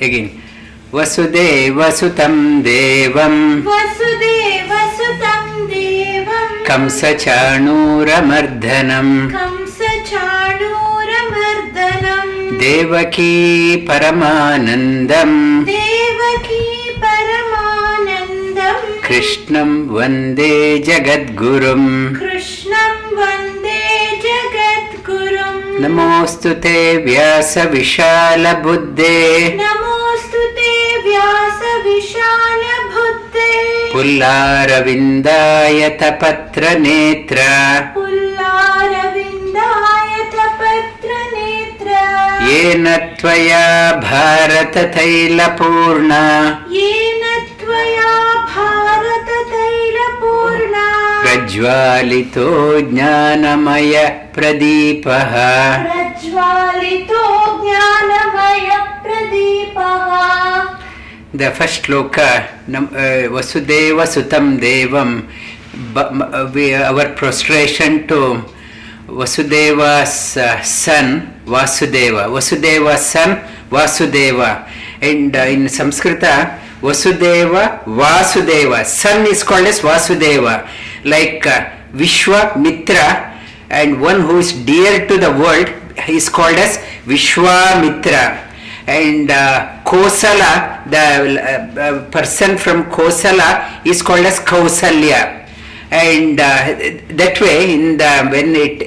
Again, Vasudeva Sutam Devam Vasudeva Sutam Devam Kamsa Chanura Mardhanam Kamsa Chanura Mardhanam Devaki Paramanandam Devaki Paramanandam Krishnam Vande Jagadgurum Krishnam Vande Jagadgurum Namostute Vyasa Vishala Buddhe Namostute Vyasa Vishala Buddhe Pullaravindayata Patra Netra Pullaravindayata Patra Netra Yena Tvaya Bharata Taila Purna Yena Tvaya Bharata Taila Purna Prajvalito Jnanamaya Pradipaha Prajvalito Jnanamaya Pradipaha. The first sloka, Vasudeva Sutam Devam, our prostration to Vasudeva's son Vasudeva. Vasudeva's son Vasudeva. And in Sanskrita, Vasudeva, Vasudeva. Son is called as Vasudeva. Like Vishwa Mitra, and one who is dear to the world is called as Vishwamitra. And Kosala, the person from Kosala is called as Kausalya. And that way, when it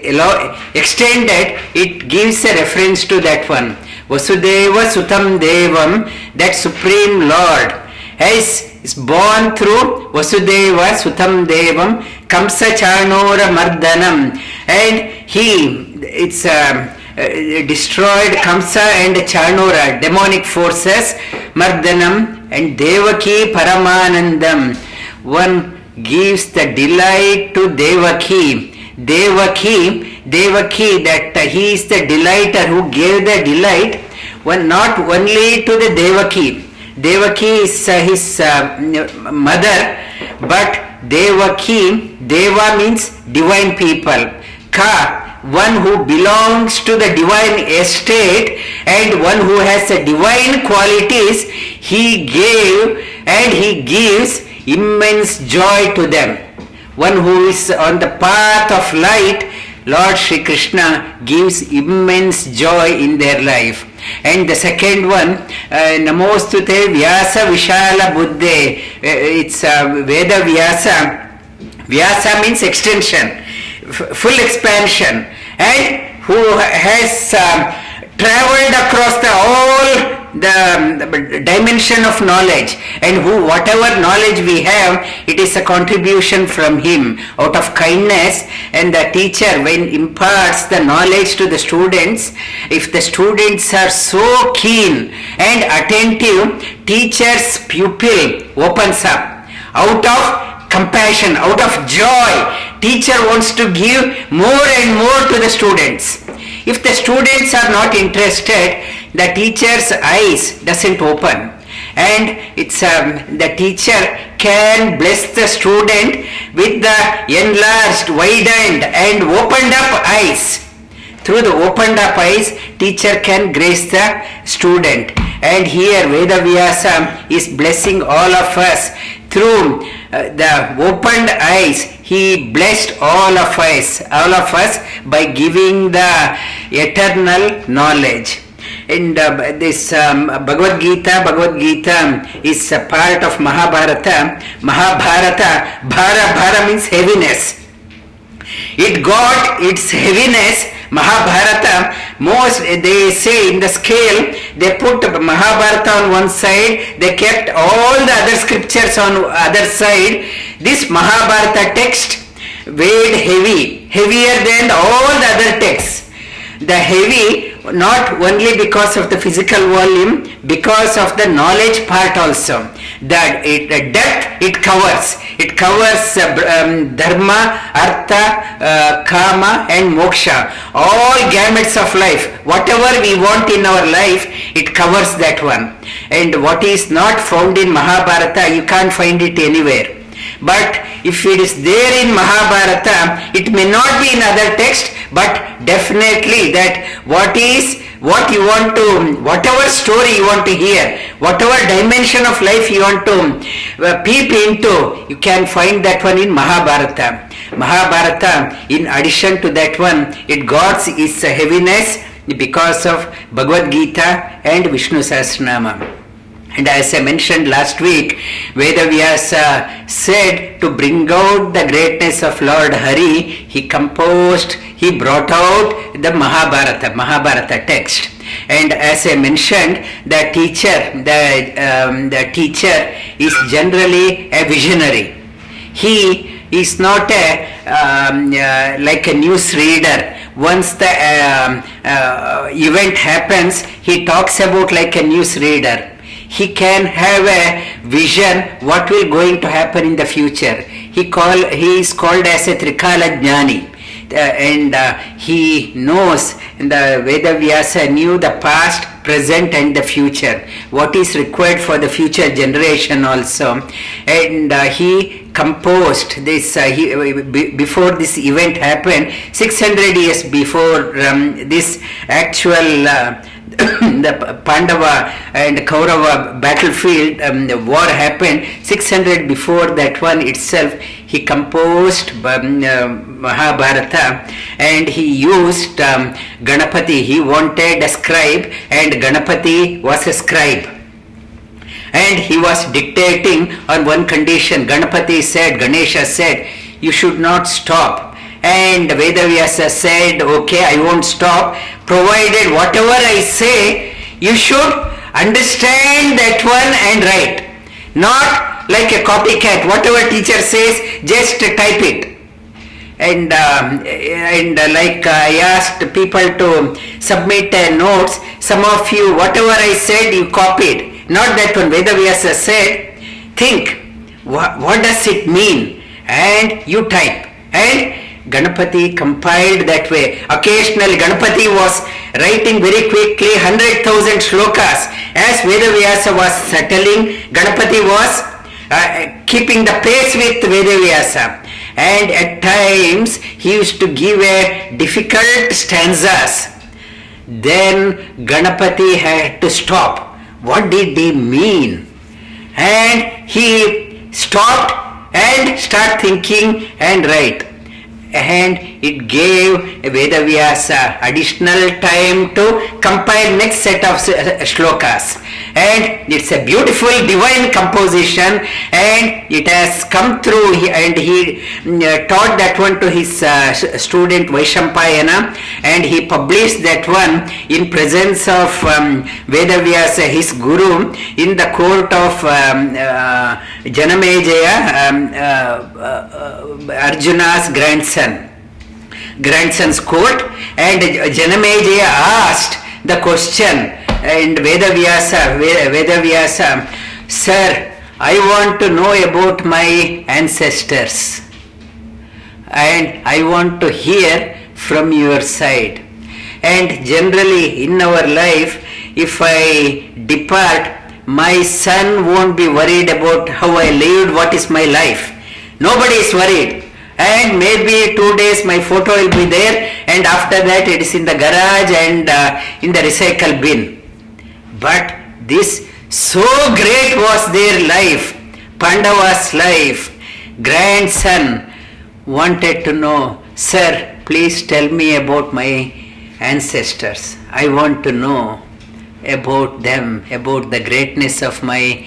extended, it gives a reference to that one. Vasudeva Sutam Devam, that Supreme Lord, is born through Vasudeva Sutam Devam Kamsa Chanura Mardhanam, and it's destroyed Kamsa and Chanura, demonic forces, Mardhanam, and Devaki Paramanandam. One gives the delight to Devaki. Devaki, that he is the delighter who gave the delight, one not only to the Devaki. Devaki is his mother, but Devaki, Deva means divine people. Ka, one who belongs to the divine estate and one who has the divine qualities, he gave and he gives immense joy to them. One who is on the path of light, Lord Shri Krishna gives immense joy in their life. And the second one, Namostute Vyasa Vishala Buddhe, it's Veda Vyasa. Vyasa means extension, full expansion, and who has traveled across all the dimension of knowledge, and who whatever knowledge we have, it is a contribution from him out of kindness. And the teacher, when imparts the knowledge to the students, if the students are so keen and attentive, teacher's pupil opens up out of compassion, out of joy. Teacher wants to give more and more to the students. If the students are not interested, the teacher's eyes doesn't open, and it's the teacher can bless the student with the enlarged, widened and opened up eyes. Through the opened up eyes, teacher can grace the student. And here Veda Vyasa is blessing all of us through the opened eyes. He blessed all of us by giving the eternal knowledge. And this Bhagavad Geeta is a part of Mahabharata. Bhara means heaviness. It got its heaviness. Mahabharata, they say in the scale, they put Mahabharata on one side, they kept all the other scriptures on other side. This Mahabharata text weighed heavier than all the other texts. The heavy, not only because of the physical volume, because of the knowledge part also. The depth it covers. It covers dharma, artha, kama and moksha. All gamuts of life. Whatever we want in our life, it covers that one. And what is not found in Mahabharata, you can't find it anywhere. But if it is there in Mahabharata, it may not be in other text, but definitely that what is what you want to, whatever story you want to hear, whatever dimension of life you want to peep into, you can find that one in Mahabharata. Mahabharata, in addition to that one, it got its heaviness because of Bhagavad Gita and Vishnu Sahasranama. And as I mentioned last week, Vedavyasa said to bring out the greatness of Lord Hari, he brought out the Mahabharata text. And as I mentioned, the teacher is generally a visionary. He is not like a news reader. Once the event happens, he talks about like a news reader. He can have a vision what will going to happen in the future. He is called as a Trikala Jnani. And he knows, the Vedavyasa knew the past, present and the future, what is required for the future generation also. And he composed this, before this event happened, 600 years before this actual the Pandava and Kaurava battlefield, the war happened, 600 before that one itself, he composed Mahabharata, and he used Ganapati. He wanted a scribe, and Ganapati was a scribe. And he was dictating on one condition. Ganesha said, you should not stop. And Vedavyasa said, okay, I won't stop, provided whatever I say, you should understand that one and write. Not like a copycat, whatever teacher says, just type it. And like I asked people to submit notes, some of you, whatever I said, you copied. Not that one. Vedavyasa said, think, what does it mean? And you type. And Ganapati compiled that way. Occasionally Ganapati was writing very quickly 100,000 shlokas. As Vedavyasa was settling, Ganapati was keeping the pace with Vedavyasa. And at times he used to give a difficult stanzas. Then Ganapati had to stop. What did he mean? And he stopped and started thinking and write. And it gave Vedavyasa additional time to compile next set of shlokas. And it's a beautiful divine composition, and it has come through, and he taught that one to his student Vaishampayana, and he published that one in presence of Vedavyasa, his guru, in the court of Janamejaya, Arjuna's grandson's court. And Janamejaya asked the question, and Vedavyasa, sir, I want to know about my ancestors, and I want to hear from your side. And generally in our life, if I depart, my son won't be worried about how I lived, what is my life. Nobody is worried. And maybe 2 days my photo will be there, and after that it is in the garage and in the recycle bin. But this, so great was their life, Pandava's life. Grandson wanted to know, sir, please tell me about my ancestors. I want to know about them, about the greatness of my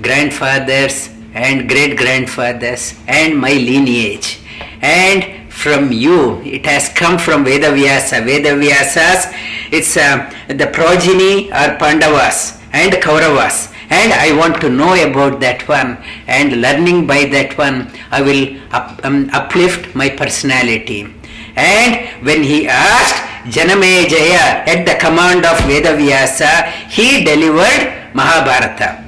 grandfathers and great-grandfathers and my lineage. And from you, it has come from Vedavyasa. Vedavyasas, it's the progeny are Pandavas and Kauravas. And I want to know about that one, and learning by that one, I will uplift my personality. And when he asked Janamejaya at the command of Vedavyasa, he delivered Mahabharata.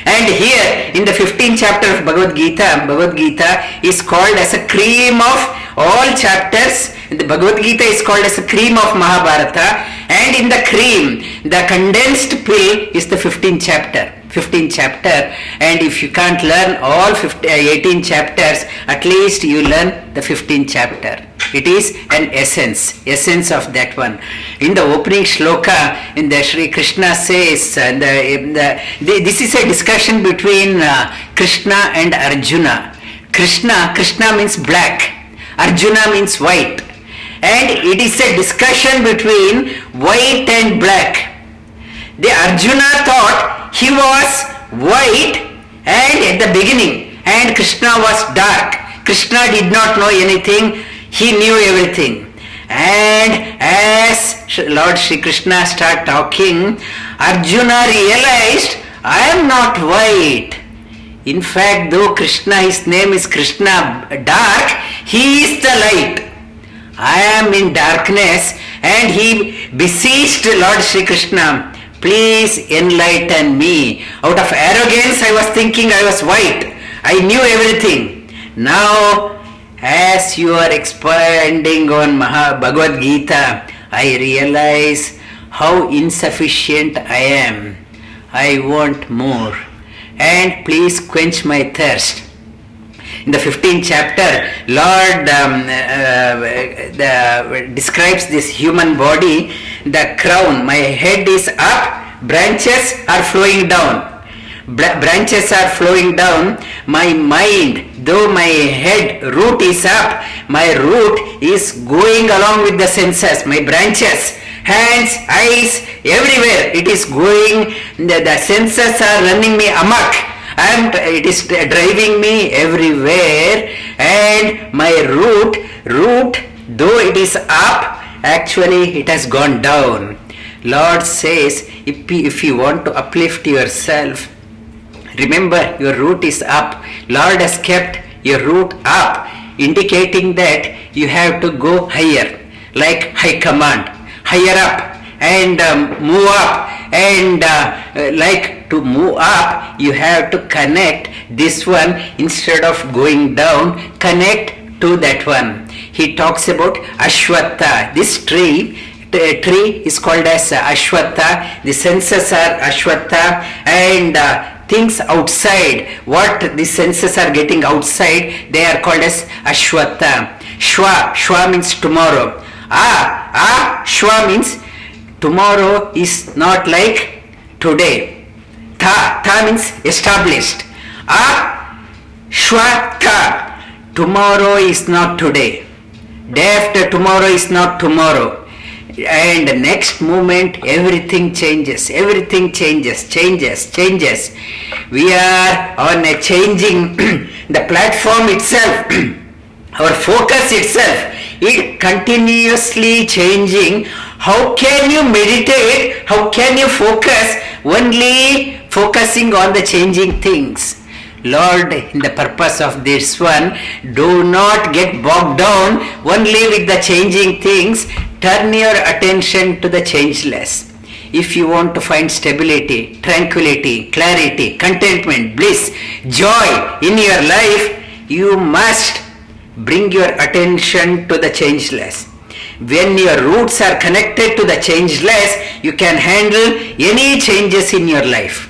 And here in the 15th chapter of Bhagavad Gita is called as a cream of all chapters. The Bhagavad Gita is called as a cream of Mahabharata, and in the cream, the condensed pill is the 15th chapter. 15th chapter, and if you can't learn all 18 chapters, at least you learn the 15th chapter. It is an essence of that one. In the opening shloka, in the Sri Krishna says, this is a discussion between Krishna and Arjuna. Krishna means black, Arjuna means white, and it is a discussion between white and black. The Arjuna thought he was white and at the beginning, and Krishna was dark. Krishna did not know anything, he knew everything. And as Lord Shri Krishna started talking, Arjuna realized, I am not white. In fact, though Krishna, his name is Krishna dark, he is the light. I am in darkness, and he beseeched Lord Shri Krishna, please enlighten me. Out of arrogance, I was thinking I was white. I knew everything. Now, as you are expanding on Bhagavad Gita, I realize how insufficient I am. I want more. And please quench my thirst. In the 15th chapter, Lord describes this human body, the crown. My head is up, branches are flowing down. Branches are flowing down. My mind, though my head root is up, my root is going along with the senses. My branches, hands, eyes, everywhere it is going. The senses are running me amok, and it is driving me everywhere. And my root, though it is up, actually it has gone down. Lord says, if you want to uplift yourself, remember your root is up. Lord has kept your root up, indicating that you have to go higher, like high command, higher up, and move up. And like to move up, you have to connect this one instead of going down, connect to that one. He talks about Ashwatha. This tree is called as Ashwatha. The senses are Ashwatha, and things outside, what the senses are getting outside, they are called as Ashwatha. Shwa means tomorrow. Shwa means tomorrow is not like today. Tha means established. Shwatha, tomorrow is not today. Day after tomorrow is not tomorrow. And the next moment everything changes. We are on a changing, the platform itself, our focus itself, it continuously changing. How can you meditate? How can you focus? Only focusing on the changing things. Lord, in the purpose of this one, do not get bogged down only with the changing things. Turn your attention to the changeless. If you want to find stability, tranquility, clarity, contentment, bliss, joy in your life, you must bring your attention to the changeless. When your roots are connected to the changeless, you can handle any changes in your life.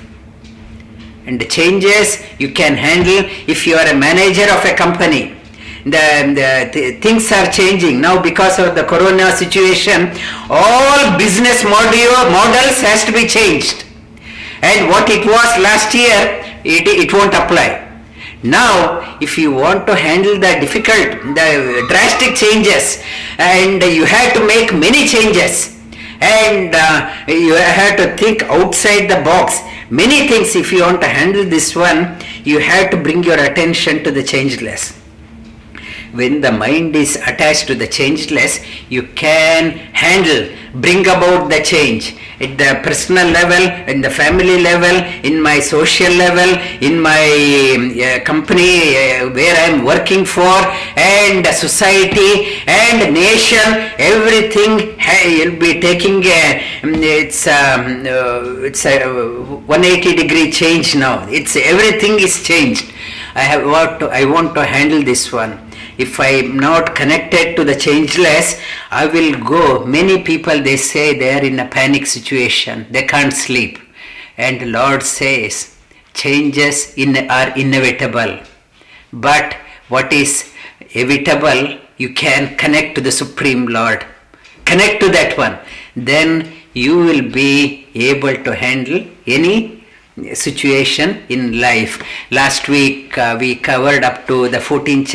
And the changes you can handle if you are a manager of a company. The things are changing now because of the corona situation. All business models has to be changed, and what it was last year, it won't apply. Now, if you want to handle the drastic changes, and you have to make many changes, and you have to think outside the box, many things, if you want to handle this one, you have to bring your attention to the changeless. When the mind is attached to the changeless, you can bring about the change at the personal level, in the family level, in my social level, in my company where I am working for, and society and nation. Everything will be taking it's a 180-degree change now. Everything is changed. I want to handle this one. If I am not connected to the changeless, I will go. Many people, they say they are in a panic situation. They can't sleep. And the Lord says, changes are inevitable. But what is evitable, you can connect to the Supreme Lord. Connect to that one. Then you will be able to handle any situation in life. Last week we covered up to the 14th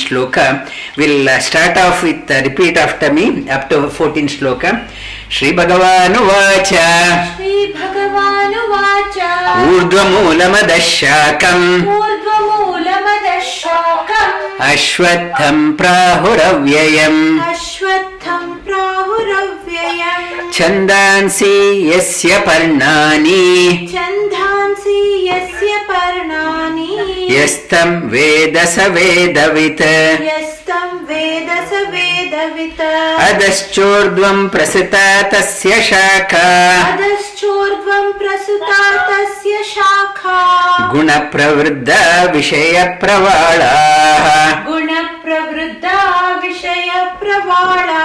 shloka. We'll start off with repeat after me up to 14th shloka. Shri Bhagavanu Vacha Shri Bhagavanu Vacha Urdhvamulamadasyakam Ashwatham Prahuravyayam Ashwatham Prahuravyayam Chandansi Yasya Parnani Chandhansi Yasya Parnani Yastam Vedasa Vedavit Yastam Vedasa Vedavit Adaschordvam Prasita Tasya Shaka Adaschordvam Prasuta Tasya Shakha Guna Pravriddha Vishaya Pravala Guna Pravriddha Vishaya Pravala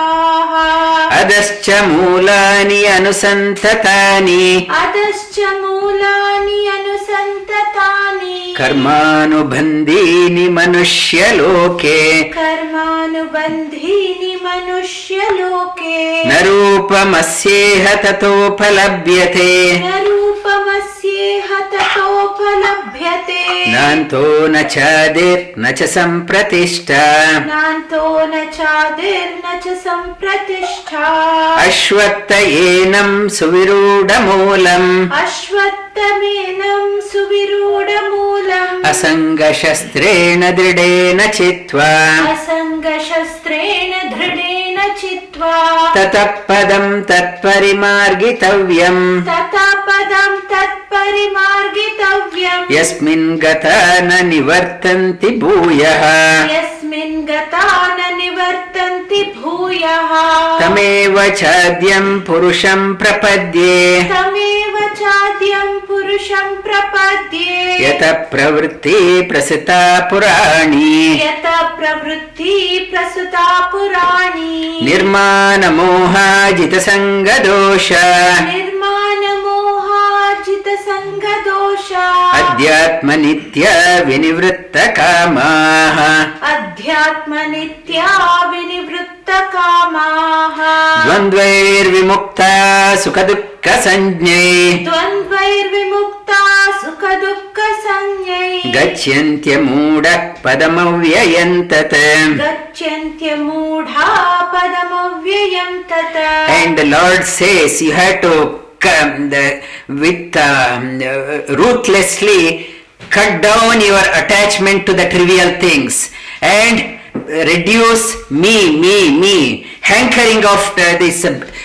Adascha Mulani Anusantatani Adascha Mulani Anusantatani Karmanubandhini Manushya Loke Karmanubandhini Manushya Loke Narupamasyeha Tatopalabhyate Narupamasyeha Tatopalabhyate Nanto Nachadir Nacha Sampratishta Nanto Nachadir Nacha Sampratishta Ashwattayenam Suvirudamulam Ashwattamenam Suvirudamulam Asanga Shastrena Dridena Chitva Asanga Shastrena Dridena Chitva Tatapadam Tatparimargitavyam Tatapadam Tatparimargitavyam Yasmin Gata Na Nivartanti Bhuyaha Yasmin Gatana Nivartanti Bhuyaha Tameva Chadyam Purusham Prapadye Tameva Chadyam Purusham Prapadye Yata Pravritti Prasita Purani Yata Pravritti Prasuta Purani Nirmana Moha Jita Sanga Dosha Nirmana Moha Jita Sanga Dosha Adhyatma Nitya Vinivritta Kamaha Adhyatma Nitya Vinivritta Kamaha Dvandvair Vimukta Sukadukka Sanjnai Dvandvair Vimukta Sukha Dukkha Sanyai Gachyantya Muda Padamavyyantat Gachyantya Mudha Padamavyayam Tata And the Lord says you have to ruthlessly cut down your attachment to the trivial things and reduce me, hankering of this,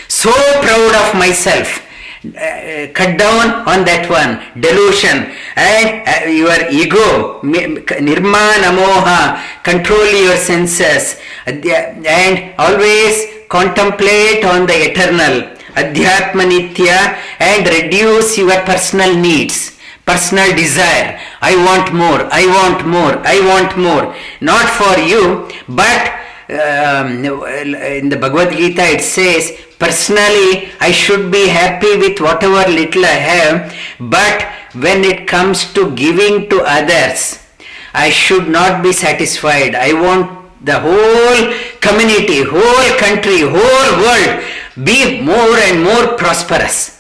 so proud of myself. Cut down on that one, delusion, and your ego, nirmana moha, control your senses, and always contemplate on the eternal, adhyatma nitya, and reduce your personal needs, personal desire. I want more, I want more, I want more. Not for you, but in the Bhagavad Gita it says, personally I should be happy with whatever little I have, but when it comes to giving to others, I should not be satisfied. I want the whole community, whole country, whole world be more and more prosperous.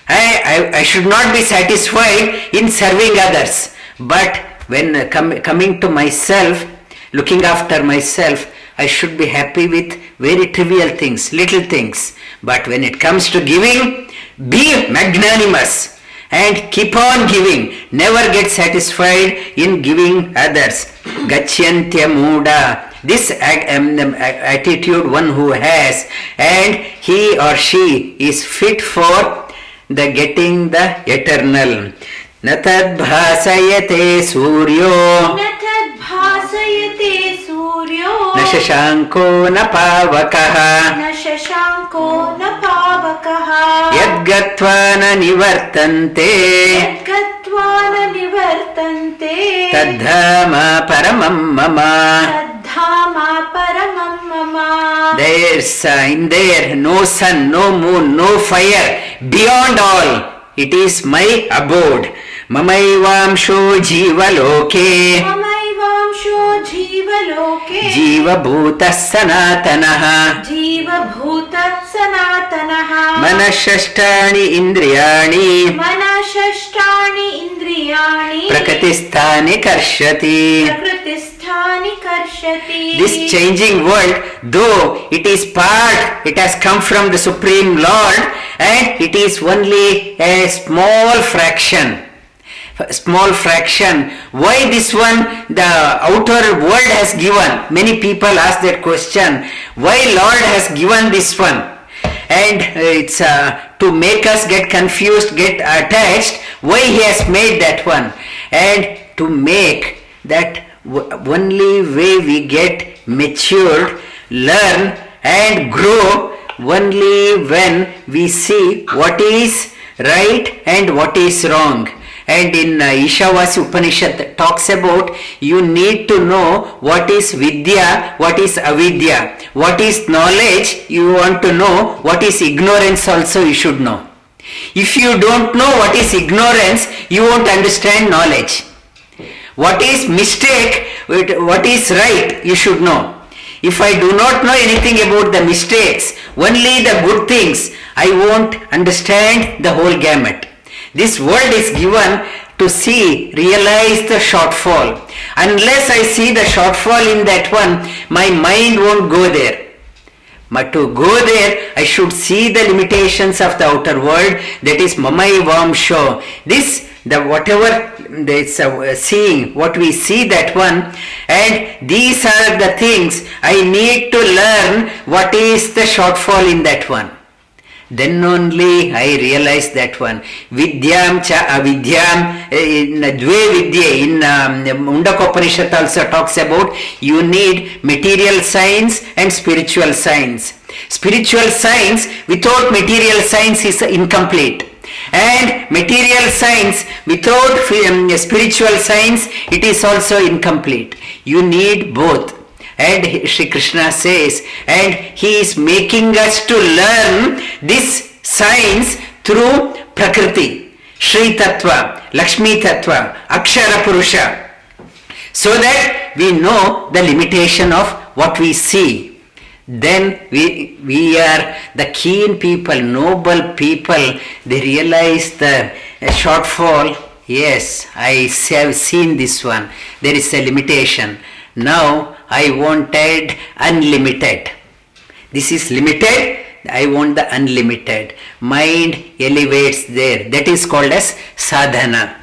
I should not be satisfied in serving others, but when coming to myself, looking after myself, I should be happy with very trivial things, little things. But when it comes to giving, be magnanimous and keep on giving. Never get satisfied in giving others. Gachyantya muda. This attitude one who has, and he or she is fit for the getting the eternal. Natad bhasayate suryo Bhasayate Suryo na shashanko na pavakaha Na Shashanko Na Pavakaha yadgatva na nivartante Yadgatva Na Nivartante tadhama paramam mama. Tadhama Paramam Mama There's in there no sun, no moon, no fire. Beyond all, it is my abode. Mamaivamsho jiva loke. Mamaivamsho jiva loke. Jiva bhuta sanatanaha. Jiva bhuta sanatanaha. Manashashtani indriyani. Manashashtani indriyani. Prakritisthani karshati. Prakritisthani karshati. This changing world, though it is part, it has come from the Supreme Lord, and it is only a small fraction. Small fraction. Why this one the outer world has given? Many people ask that question. Why Lord has given this one? And it's to make us get confused, get attached. Why He has made that one? And to make that only way we get matured, learn and grow only when we see what is right and what is wrong. And in Ishavasya Upanishad talks about you need to know what is Vidya, what is Avidya. What is knowledge, you want to know. What is ignorance also you should know. If you don't know what is ignorance, you won't understand knowledge. What is mistake, what is right, you should know. If I do not know anything about the mistakes, only the good things, I won't understand the whole gamut. This world is given to see, realize the shortfall. Unless I see the shortfall in that one, my mind won't go there. But to go there, I should see the limitations of the outer world, that is Mamaivamsho. This, the whatever it's seeing, what we see that one, and these are the things I need to learn what is the shortfall in that one. Then only I realize that one. Vidyam cha avidyam, in Dve Vidya, in Mundakopanishad also talks about you need material science and spiritual science. Spiritual science without material science is incomplete. And material science without spiritual science, it is also incomplete. You need both. And Shri Krishna says, and He is making us to learn this science through prakriti, Shri Tattva, Lakshmi Tattva, Akshara Purusha, so that we know the limitation of what we see. Then we are the keen people, noble people, they realize the shortfall. Yes, I have seen this one. There is a limitation. Now I wanted unlimited. This is limited, I want the unlimited. Mind elevates there. That is called as sadhana.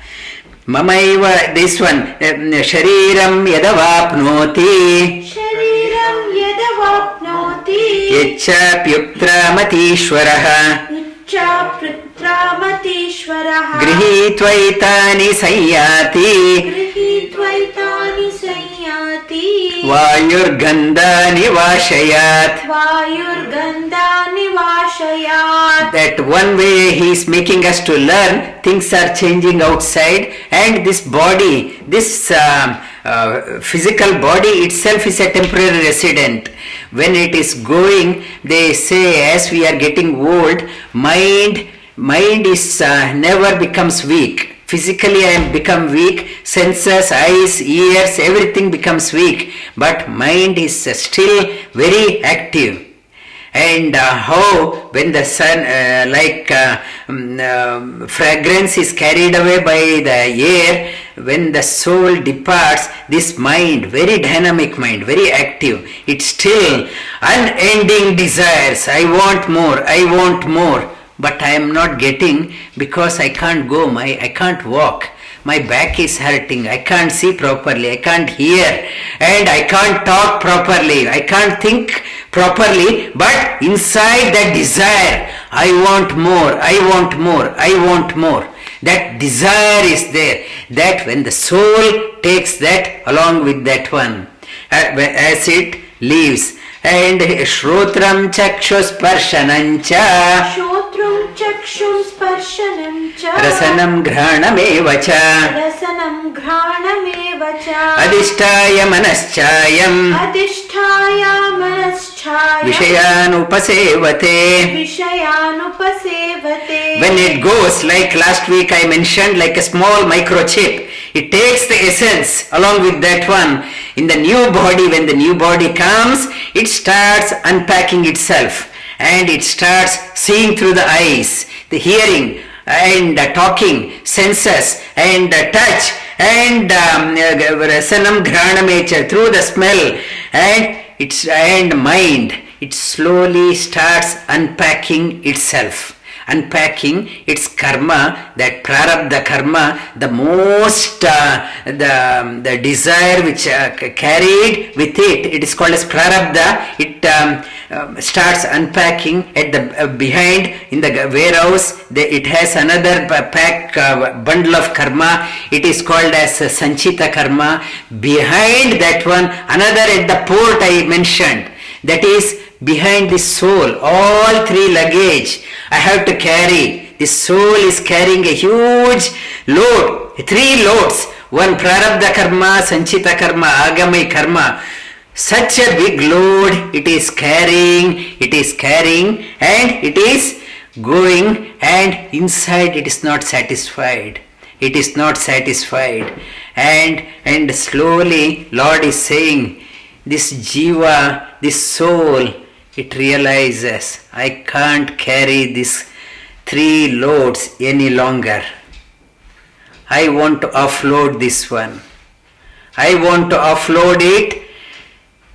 Mamaiva, this one, shariram yadavapnoti. Shariram yadavapnoti. Yecha pyutramatishvaraha. Yecha pyutramatishvaraha. Grihitvaitani sayyati. Grihitvaitani sayyati. Vayurgandhani vashayat. Vayurgandhani vashayat. That one way He is making us to learn, things are changing outside, and this body, this physical body itself is a temporary resident. When it is going, they say as we are getting old, mind is never becomes weak. Physically I am become weak, senses, eyes, ears, everything becomes weak, but mind is still very active. And how when the sun, fragrance is carried away by the air, when the soul departs, this mind, very dynamic mind, very active, it's still unending desires. I want more. But I am not getting because I can't go, I can't walk. My back is hurting, I can't see properly, I can't hear, and I can't talk properly, I can't think properly, but inside that desire, I want more. That desire is there, that when the soul takes that along with that one, as it leaves, and Shrotram Chakshus Parshanancha. Shrotram Chakshus Parshanancha. Rasanam Ghranam-evacha. Rasanam Ghranam-evacha. Adhishtaya Manaschayam. Adhishthaya Manaschaya Vishayanupasevate. Vishayanupasevate. When it goes, like last week I mentioned, like a small microchip, it takes the essence along with that one. In the new body, when the new body comes, it starts unpacking itself and it starts seeing through the eyes, the hearing and talking, senses and touch and rasanam ghranam through the smell and mind. It slowly starts unpacking itself, unpacking its karma, that prarabdha karma, the most the desire which carried with it. It is called as prarabdha. It starts unpacking at the behind in the warehouse. It has another bundle of karma. It is called as sanchita karma. Behind that one, another at the port I mentioned. That is behind the soul. All three luggage I have to carry. The soul is carrying a huge load, 3 loads. One prarabdha karma, sanchita karma, agami karma. Such a big load it is carrying and it is going, and inside it is not satisfied. It is not satisfied. And slowly Lord is saying, this jiva, this soul, it realizes, I can't carry these 3 loads any longer. I want to offload this one. I want to offload it.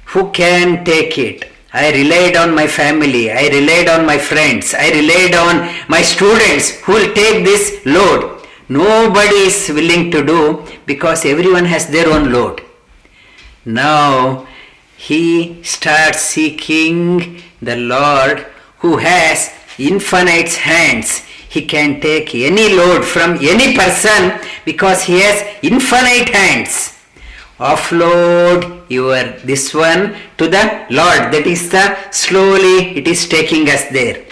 Who can take it? I relied on my family. I relied on my friends. I relied on my students who will take this load. Nobody is willing to do, because everyone has their own load. Now he starts seeking the Lord who has infinite hands. He can take any load from any person because he has infinite hands. Offload your this one to the Lord. That is the slowly it is taking us there.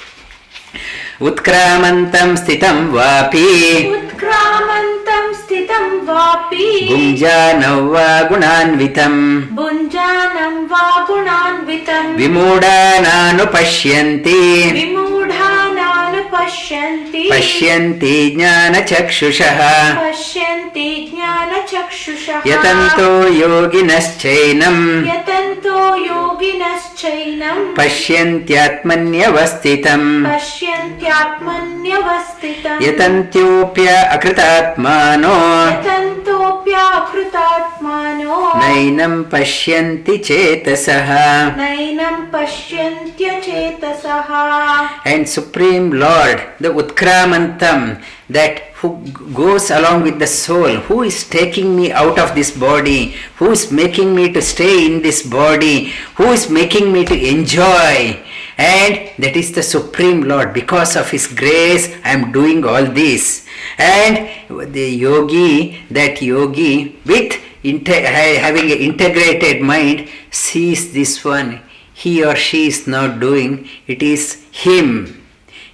Utkramantam stitam vapi. Utkramantam stitam vapi. Gunjanam va gunanvitam. Bunjanam va gunanvitam. Vimudhananu pashyanti. Vimudhananu pashyanti. Pashyanti jnana chakshushaha. Pashyanti jnana chakshushaha. Yatanto yoginaschainam. Yatanto yoginaschainam. Pashyantyatmanyavasthitam. Pashyantyatmanyavasthitam. Yatantyopya akritatmano. Yatantopya akritatmano. Nainam pashyanti chetasaha. Nainam pashyantya chetasaha. And Supreme Lord, the Utkramantam, that who goes along with the soul, who is taking me out of this body, who is making me to stay in this body, who is making me to enjoy, and that is the Supreme Lord. Because of His grace I am doing all this. And the yogi, that yogi with having an integrated mind, sees this one. He or she is not doing, it is him.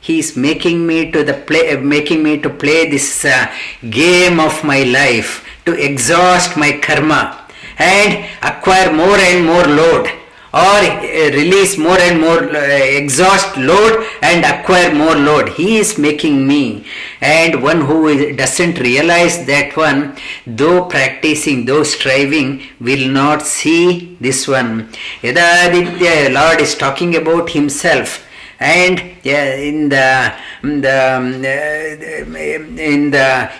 He is making me to play this game of my life, to exhaust my karma and acquire more and more load, or release more and more, exhaust load and acquire more load. He is making me. And one who doesn't realize that one, though practicing, though striving, will not see this one. Yadaditya, Lord is talking about himself. And in the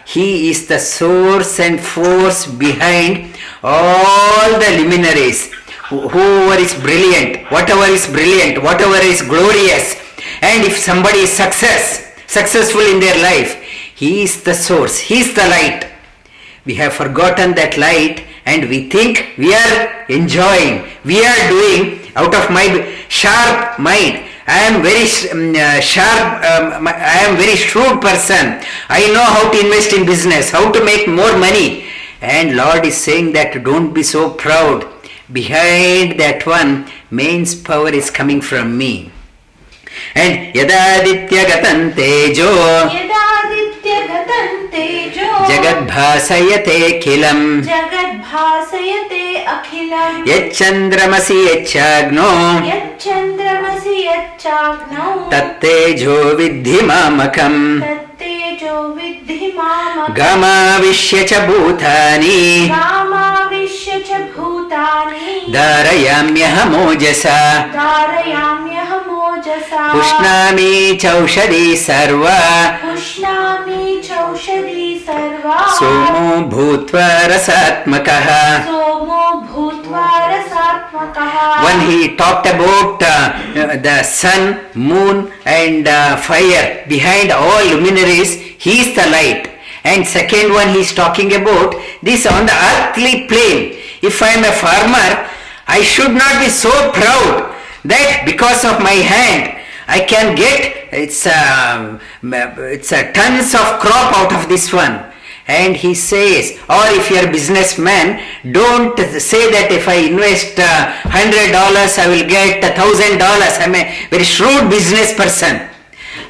he is the source and force behind all the luminaries. Whoever is brilliant, whatever is glorious, and if somebody is successful in their life, he is the source, he is the light. We have forgotten that light and we think we are enjoying, we are doing out of my sharp mind. I am very sharp, I am very shrewd person. I know how to invest in business, how to make more money. And Lord is saying that don't be so proud. Behind that one, main power is coming from me. And yadaditya gatan tejo. Jagat bhasayate kilam. भासयते अखिलम् यच्चन्द्रमसि यच्चाग्नो यच्चन्द्रमसि यच्चाग्नौ तत्तेजो विद्धि मामकम् तत्तेजो विद्धि मामकम् गमाविश्य च भूतानि गामाविश्य च भूतानि धारयाम्यहमोजसा धारयाम्यहमोजसा पुष्णामि चौषधी सर्वा पुष्णामि चौषधी सर्वा सोमो भूत्वा रसात्मकः. सोमो भूत्वा रसात्मकः. When he talked about the sun, moon and fire, behind all luminaries, he is the light. And second one, he is talking about this on the earthly plane. If I am a farmer, I should not be so proud that because of my hand, I can get it's a tons of crop out of this one. And he says, or if you are a businessman, don't say that if I invest $100, I will get $1,000. I am a very shrewd business person.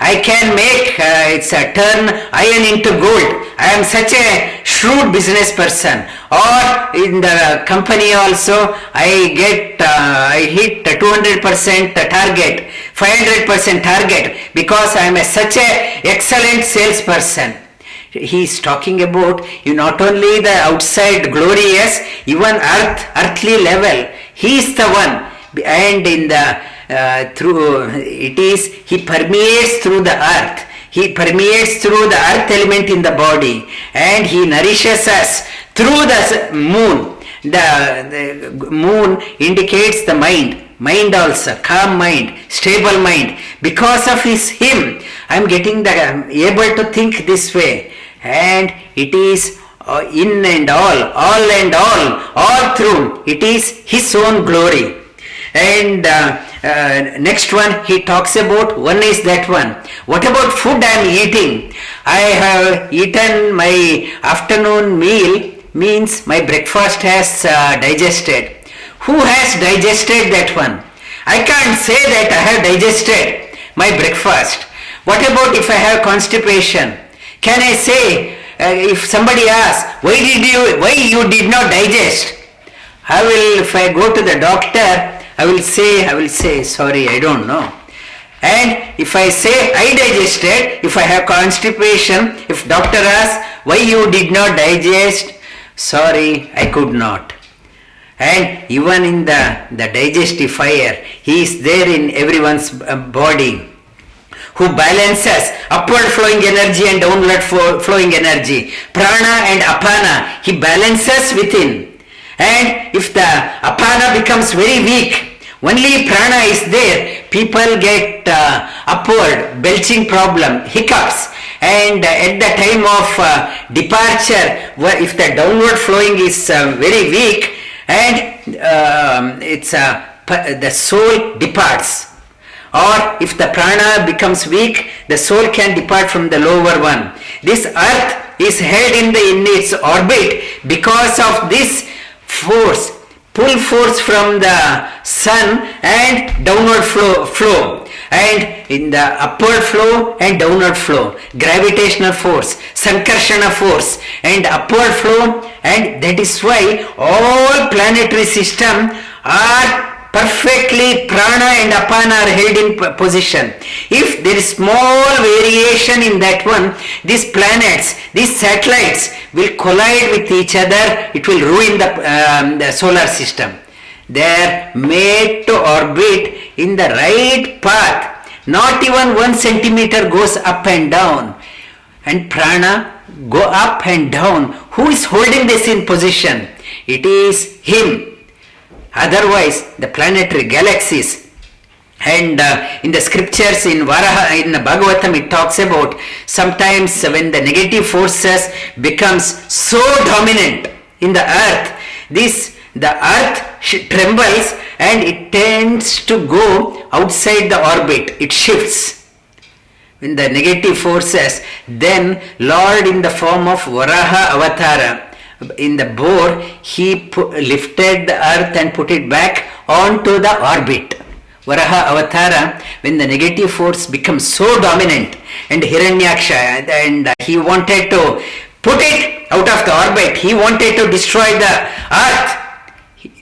I can make turn iron into gold. I am such a shrewd business person. Or in the company also, I hit 200% target, 500% target because I am such a excellent salesperson. He is talking about you not only the outside glorious, even earthly level. He is the one, and in the he permeates through the earth. He permeates through the earth element in the body, and he nourishes us through the moon. The moon indicates the mind. Mind also, calm mind, stable mind. Because of him, I am getting able to think this way. And it is in and all through. It is his own glory. And next one he talks about, one is that one. What about food I am eating? I have eaten my afternoon meal, means my breakfast has digested. Who has digested that one? I can't say that I have digested my breakfast. What about if I have constipation? Can I say, if somebody asks, why you did not digest? If I go to the doctor, I will say, sorry, I don't know. And if I say I digested, if I have constipation, if doctor asks, why you did not digest? Sorry, I could not. And even in the digestive fire, he is there in everyone's body, who balances upward flowing energy and downward flowing energy. Prana and apana, he balances within. And if the apana becomes very weak, only prana is there, people get upward belching problem, hiccups. And at the time of departure, if the downward flowing is very weak, and the soul departs. Or if the prana becomes weak, the soul can depart from the lower one. This earth is held in its orbit because of this force, pull force from the sun and downward flow. And in the upward flow and downward flow, gravitational force, sankarshana force and upward flow, and that is why all planetary system are perfectly prana and apana are held in position. If there is small variation in that one, these planets, these satellites will collide with each other. It will ruin the solar system. They are made to orbit in the right path. Not even 1 centimeter goes up and down. And prana go up and down. Who is holding this in position? It is him. Otherwise, the planetary galaxies, and in the scriptures in Bhagavatam it talks about sometimes when the negative forces becomes so dominant in the earth, the earth trembles and it tends to go outside the orbit. It shifts. When the negative forces, then Lord in the form of Varaha Avatara, in the boar, he lifted the earth and put it back onto the orbit. Varaha Avatara, when the negative force becomes so dominant, and Hiranyaksha, and he wanted to put it out of the orbit. He wanted to destroy the earth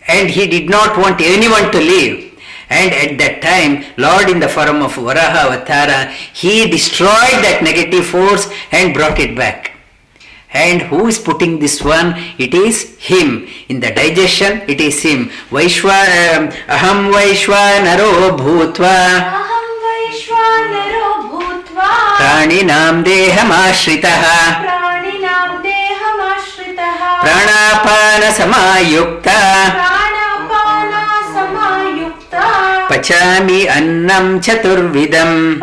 and he did not want anyone to live. And at that time, Lord in the form of Varaha Avatara, he destroyed that negative force and brought it back. And who is putting this one? It is him. In the digestion, it is him. Aham Vaishvanaro Bhutva Praninam Deham Ashritaha Pranapana Samayukta Pachami Annam Chaturvidam.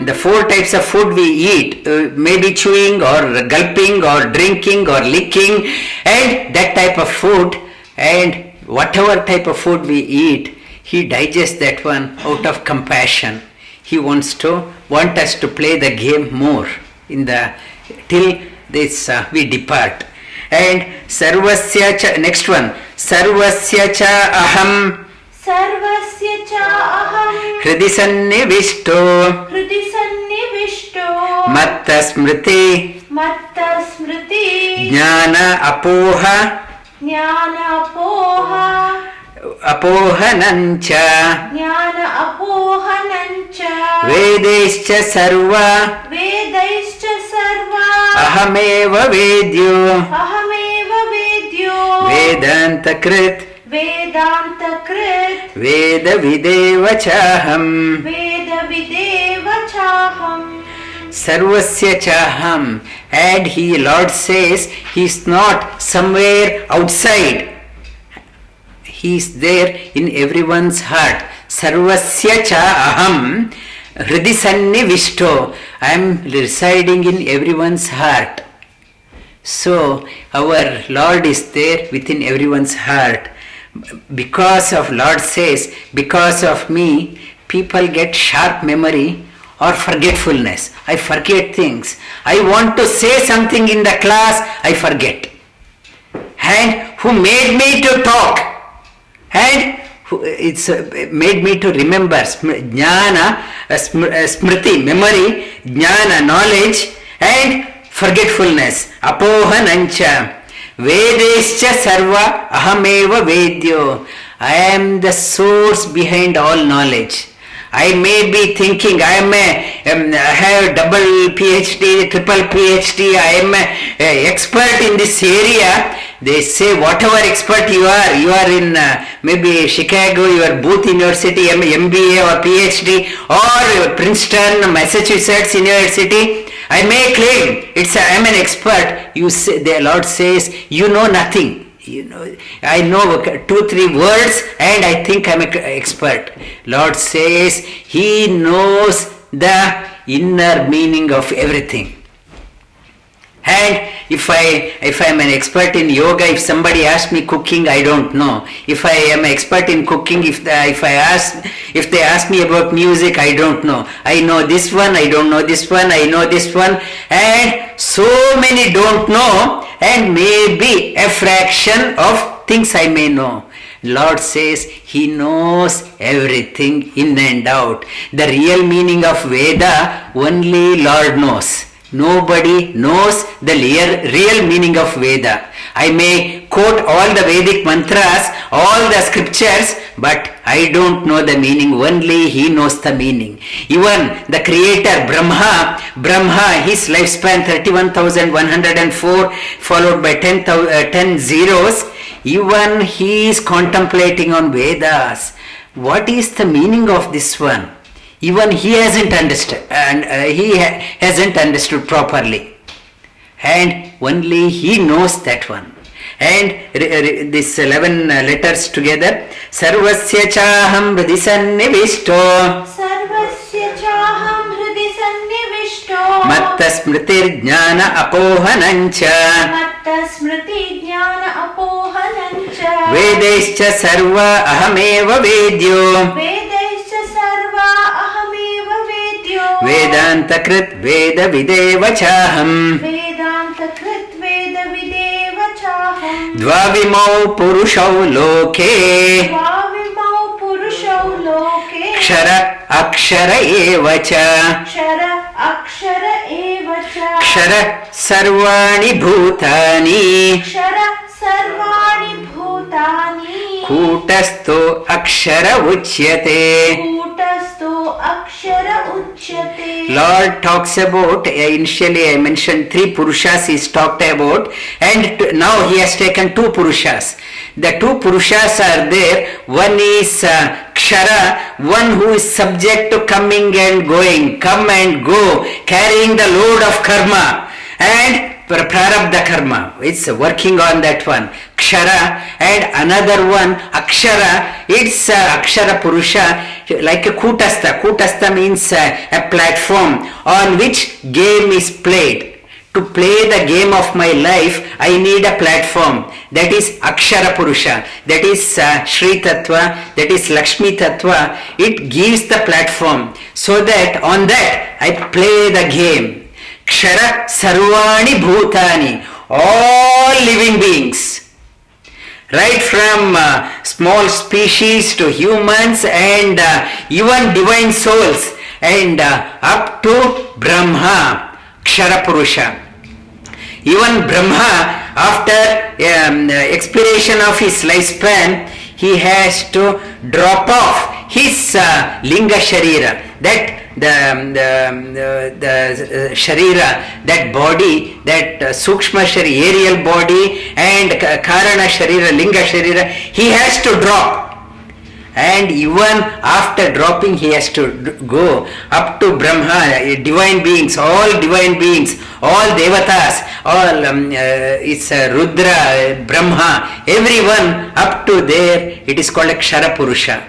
The 4 types of food we eat, maybe chewing or gulping or drinking or licking, and that type of food, and whatever type of food we eat, he digests that one out of compassion. He wants us to play the game more till this we depart. And sarvasya cha, next one, sarvasya cha aham hridi sannivishto matta smriti jnana apohanancha vedaischa sarva ahameva vedyo vedanta krit veda videva chaham sarvasya chaham. And he, Lord says, he is not somewhere outside. He is there in everyone's heart. Sarvasya cha aham hridi sannivishto. I am residing in everyone's heart. So our Lord is there within everyone's heart. Because of, Lord says, because of me, people get sharp memory or forgetfulness. I forget things. I want to say something in the class, I forget. And who made me to talk? And it's made me to remember. Jnana, smriti, memory, jnana, knowledge, and forgetfulness. Apohanancha. Vedescha sarva ahameva vedyo. I am the source behind all knowledge. I may be thinking I have double PhD, triple PhD, I am an expert in this area. They say whatever expert you are in maybe Chicago, your Booth University, MBA or PhD, or Princeton, Massachusetts University. I may claim I am an expert. You say, the Lord says, you know nothing. I know 2-3 words and I think I am an expert. Lord says he knows the inner meaning of everything. And if I am an expert in yoga, if somebody asks me cooking, I don't know. If I am an expert in cooking, if they ask me about music, I don't know. I know this one, I don't know this one, I know this one, and so many don't know, and maybe a fraction of things I may know. Lord says he knows everything in and out. The real meaning of Veda only Lord knows. Nobody knows the real meaning of Veda. I may quote all the Vedic mantras, all the scriptures, but I don't know the meaning. Only he knows the meaning. Even the creator Brahma, his lifespan 31,104 followed by 10 zeros. Even he is contemplating on Vedas. What is the meaning of this one? Even he hasn't understood, and he hasn't understood properly, and only he knows that one. And this 11 letters together. Sarvasya chaham hridi sannivishto. Sarvasya chaham hridi sannivishto. Matta smritir jnana apohanancha. Matta smriti jnana apohanancha. Vedaischa sarva ahameva vedyo. Vedaischa sarva ahameva vedyo. Vedanta krit veda videva chaham. Vedanta krit veda videva chaham. Dvavimau purushau loke. Dvavimau purushau loke. Akshara eva cha. Akshara eva cha. Akshara sarvani bhutani Akshara sarvani bhutani Kutasto akshara uchyate. Kutasto akshara uchyate. Lord talks about, initially I mentioned 3 Purushas is talked about, and now he has taken 2 Purushas. The 2 Purushas are there. One is Akshara, one who is subject to coming and going, come and go, carrying the load of karma, and prarabdha karma. It's working on that one. Akshara, and another one, Akshara, it's Akshara Purusha, like a Kutastha. Kutastha means a platform on which game is played. To play the game of my life, I need a platform. That is Akshara Purusha. That is Shri Tattva. That is Lakshmi Tattva. It gives the platform so that on that I play the game. Akshara Sarvani Bhutani. All living beings. Right from small species to humans and even divine souls and up to Brahma. Akshara Purusha. Even Brahma, after expiration of his lifespan, he has to drop off his linga sharira, that the sharira, that body, that sukshma sharira, aerial body, and karana sharira, linga sharira, he has to drop. And even after dropping, he has to go up to Brahma, divine beings, all devatas, all it's Rudra, Brahma, everyone up to there. It is called Akshara Purusha.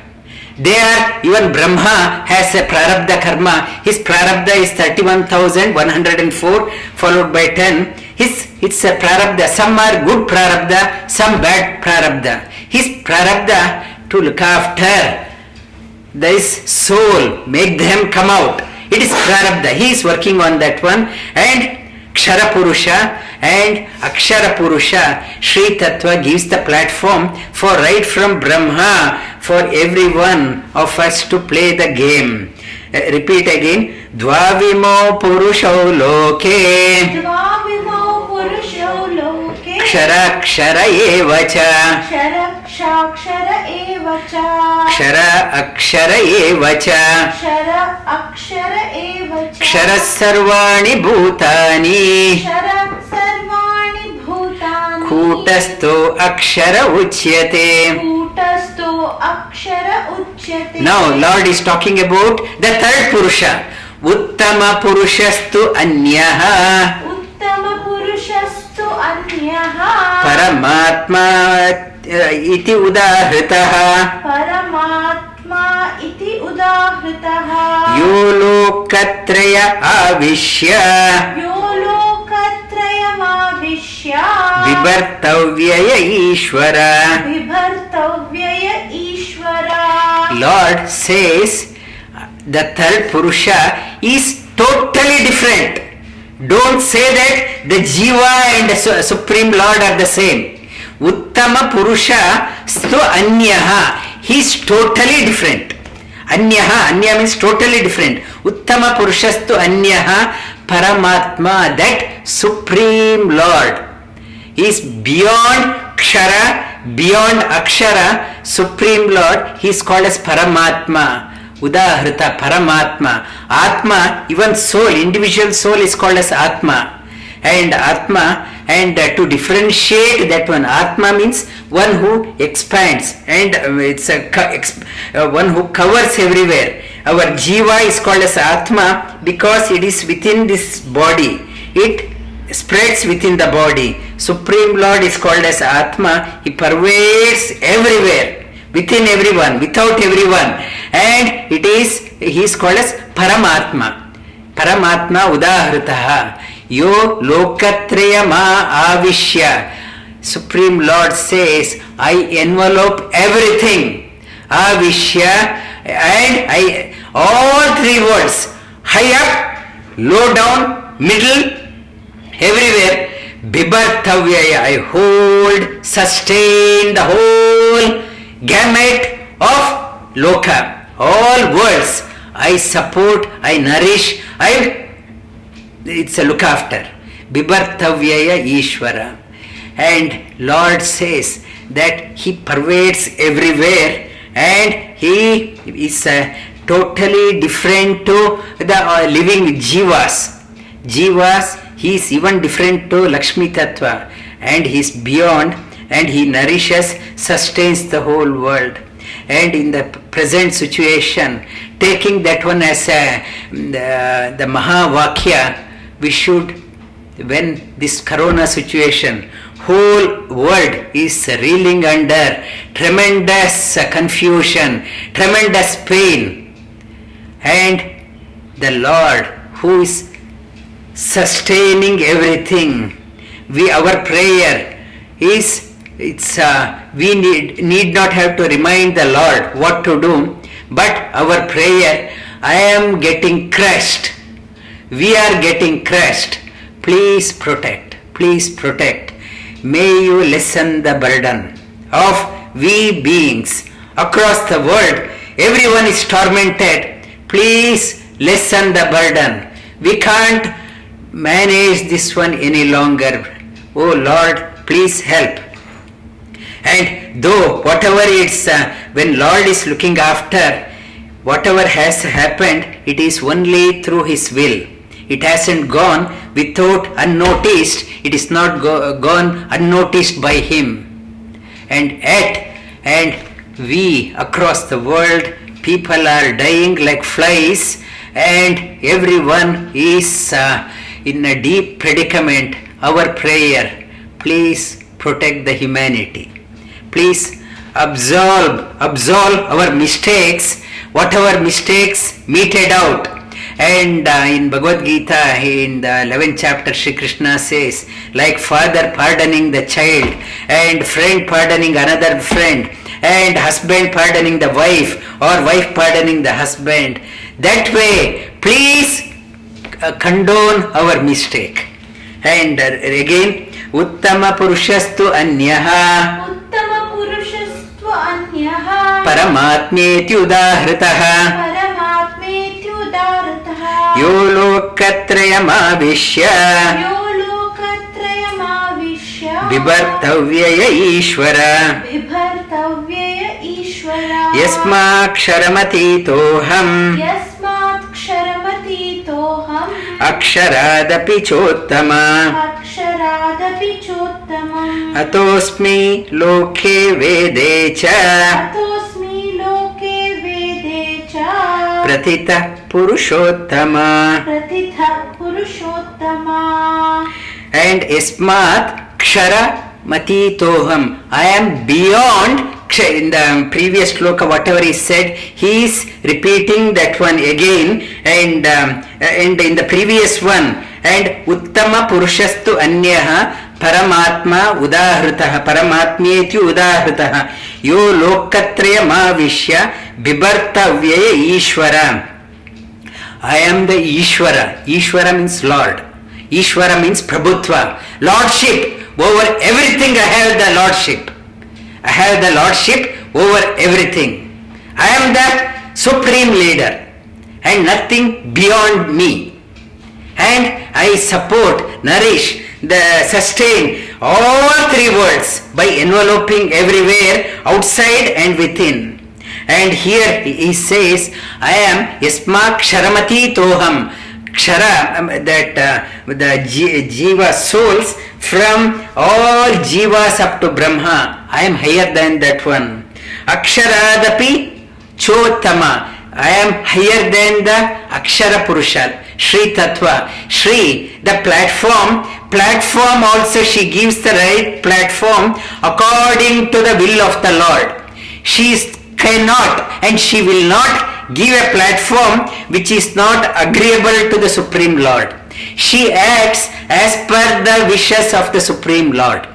There, even Brahma has a prarabdha karma. His prarabdha is 31,104 followed by 10. It's a prarabdha. Some are good prarabdha, some bad prarabdha. His prarabdha to look after this soul, make them come out. It is prarabdha. He is working on that one. And Akshara Purusha and Akshara Purusha, Shri Tattva gives the platform for right from Brahma for every one of us to play the game. Repeat again. Dvavimo Purusho Loke. Dvavimo Purusho Loke. Akshara Akshara Evacha. Akshara Akshara Evacha. Akshara Akshara Evacha. Akshara Akshara Evacha. Akshara Sarvani Bhutani. Akshara Sarvani Bhutani. Kutasto Akshara Uchyate. Kutasto Akshara Uchyate. Now Lord is talking about the 3rd Purusha. Uttama Purushastu Anyaha. Uttama Purushastu Anyaha. Paramatma iti udahritaha. Paramatma iti udahritaha. Yolokatraya avishya. Yolokatrayamavishya. Vibartavyaya Ishvara. Vibhartavyaya Ishvara. Lord says the 3rd Purusha is totally different. Don't say that the jiva and the Supreme Lord are the same. Uttama Purusha stu anyaha. He is totally different. Anyaha, anya means totally different. Uttama Purusha stu anyaha. Paramatma, that Supreme Lord, is beyond Akshara, beyond Akshara. Supreme Lord, he is called as Paramatma. Udahrita, Paramatma. Atma, even soul, individual soul is called as Atma. And Atma, and to differentiate that one, Atma means one who expands, and it's one who covers everywhere. Our jiva is called as Atma because it is within this body. It spreads within the body. Supreme Lord is called as Atma. He pervades everywhere, within everyone, without everyone. And he is called as Paramatma. Paramatma Udahritaha. Yo Lokatraya Ma Avishya. Supreme Lord says, I envelope everything. Avishya, and I, all 3 words, high up, low down, middle, everywhere. Bibartavyaya, I hold, sustain the whole gamut of loka, all worlds. I support, I nourish, it's a look after. Bibartavyaya Ishvara. And Lord says that He pervades everywhere and He is totally different to the living jivas. Jivas, He is even different to Lakshmi Tattva, and He is beyond, and He nourishes, sustains the whole world. And in the present situation, taking that one as the Mahavakya, we should, when this corona situation, whole world is reeling under tremendous confusion, tremendous pain, and the Lord who is sustaining everything, our prayer is, we need not have to remind the Lord what to do, but our prayer, I am getting crushed, we are getting crushed, please protect, please protect. May you lessen the burden of we beings across the world. Everyone is tormented. Please lessen the burden. We can't manage this one any longer. Oh Lord, please help. And though whatever it's, when Lord is looking after, whatever has happened, it is only through His will. It hasn't gone without unnoticed. It is not gone unnoticed by Him. And we across the world, people are dying like flies, and everyone is in a deep predicament. Our prayer, please protect the humanity. Please absolve our mistakes, whatever mistakes meted out. And in Bhagavad Gita, in the 11th chapter, Shri Krishna says, like father pardoning the child, and friend pardoning another friend, and husband pardoning the wife, or wife pardoning the husband. That way, please condone our mistake. And again, Uttama Purushastu Anyaha Uttama Purushastu Anyaha Paramatmeti Udahritaha Yo Lokatrayamavishya Bibartavyaya Ishvara Yasmaksharamati Akshara Chottama Atosmi Loke Vedecha Pratita Purushottama. And Ismat Kshara Matitoham. I am beyond. In the previous sloka, whatever he said, he is repeating that one again. And in the previous one, and Uttama Purushastu Anyaha Paramatma Udahritaha Paramatmeti Udahritaha Yo Lokatraya Mavishya Bibartavyaya Ishvara. I am the Ishvara. Ishvara means Lord. Ishvara means Prabhutva. Lordship. Over everything I have the Lordship. I have the Lordship over everything. I am the Supreme Leader and nothing beyond me. And I support, nourish, sustain all three worlds by enveloping everywhere, outside and within. And here he says, I am Yasmak Sharamati Toham. Kshara, the jiva souls, from all jivas up to Brahma. I am higher than that one. Akshara Chottama. I am higher than the Akshara Purusha. Shri Tattva. Shri, the platform also she gives the right platform according to the will of the Lord. She cannot and she will not give a platform which is not agreeable to the Supreme Lord. She acts as per the wishes of the Supreme Lord.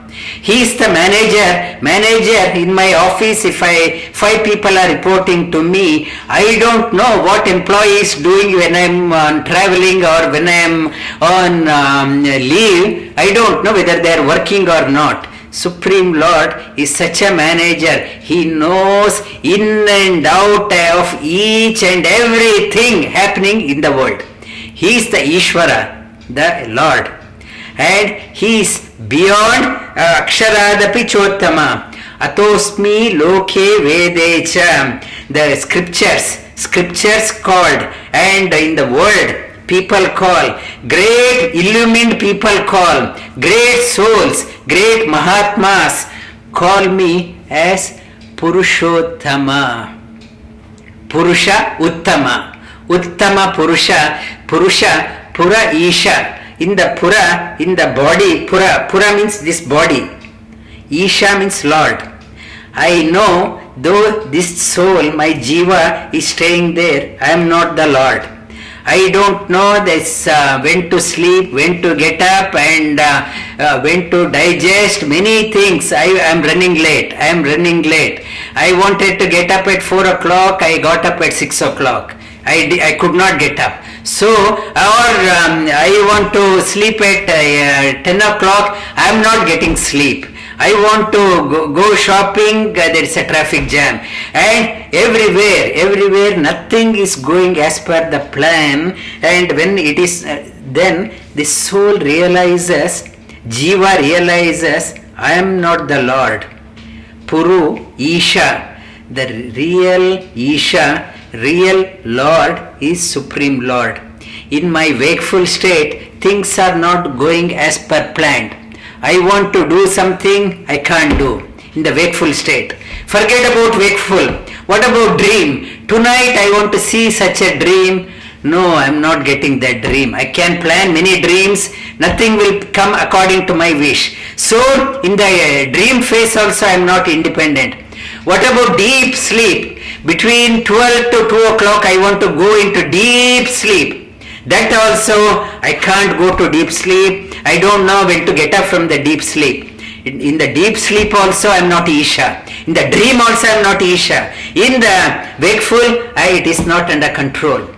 He is the manager in my office. If 5 people are reporting to me, I don't know what employee is doing when I am traveling or when I am on leave. I don't know whether they are working or not. Supreme Lord is such a manager. He knows in and out of each and everything happening in the world. He is the Ishvara, the Lord. and he is beyond Akshara Chottama. Atosmi loke vedecha. The scriptures called, and in the world people call, great illumined people call, great souls, great Mahatmas call me as Purushottama. Purusha, Uttama. Uttama Purusha, Pura Isha. In the Pura, in the body, Pura means this body. Isha means Lord. I know, though this soul, my jiva, is staying there, I am not the Lord. I don't know this when to sleep, when to get up, and when to digest many things. I am running late. I wanted to get up at 4 o'clock. I got up at 6 o'clock. I could not get up. So, I want to sleep at 10 o'clock. I am not getting sleep. I want to go shopping, there is a traffic jam, and everywhere nothing is going as per the plan, and when it is, then the soul realizes, jiva realizes, I am not the Lord. Puru, Isha, the real Isha, real Lord is Supreme Lord. In my wakeful state, things are not going as per planned. I want to do something, I can't do in the wakeful state. Forget about wakeful. What about dream? Tonight I want to see such a dream. No, I am not getting that dream. I can plan many dreams. Nothing will come according to my wish. So, in the dream phase also I am not independent. What about deep sleep? Between 12 to 2 o'clock I want to go into deep sleep. That also I can't go to deep sleep. I don't know when to get up from the deep sleep. In the deep sleep also I am not Isha. In the dream also I am not Isha. In the wakeful, it is not under control.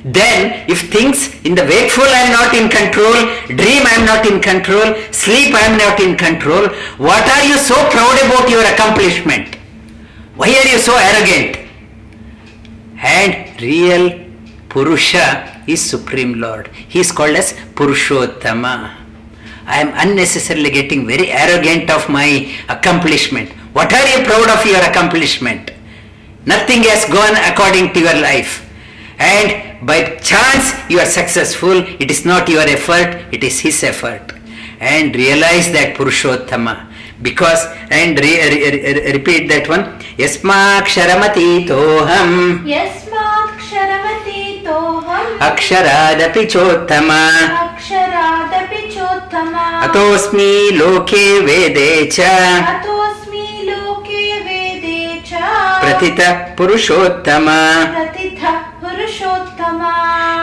Then if things in the wakeful I am not in control, dream I am not in control, sleep I am not in control, what are you so proud about your accomplishment? Why are you so arrogant? And real Purusha is Supreme Lord. He is called as Purushottama. I am unnecessarily getting very arrogant of my accomplishment. What are you proud of your accomplishment? Nothing has gone according to your life. And by chance you are successful. It is not your effort, it is his effort. And realize that Purushottama. Because, and repeat that one. Yasmaksharamati toham. Yasmaksharamati toham. Akshara Chottama. Akshara Chottama. Atosmi loke vedecha. Atosmi loke vedecha. Pratita Purushottama. Pratitha Purushottama.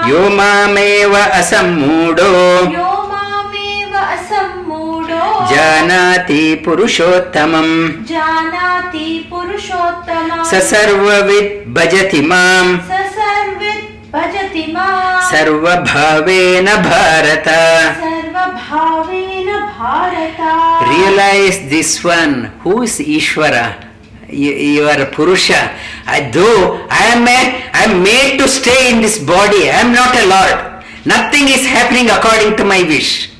Yo mameva asammudo. Yo mameva asammudo. Janati Purushottamam. Janati Purushottamam. Sasarvavit bhajati mam. Sasarvit bhajati mam. Sarvabhavena bharata. Sarvabhavena bharata. Realize this one. Who is Ishvara? You are Purusha. Though I am made to stay in this body, I am not a Lord. Nothing is happening according to my wish.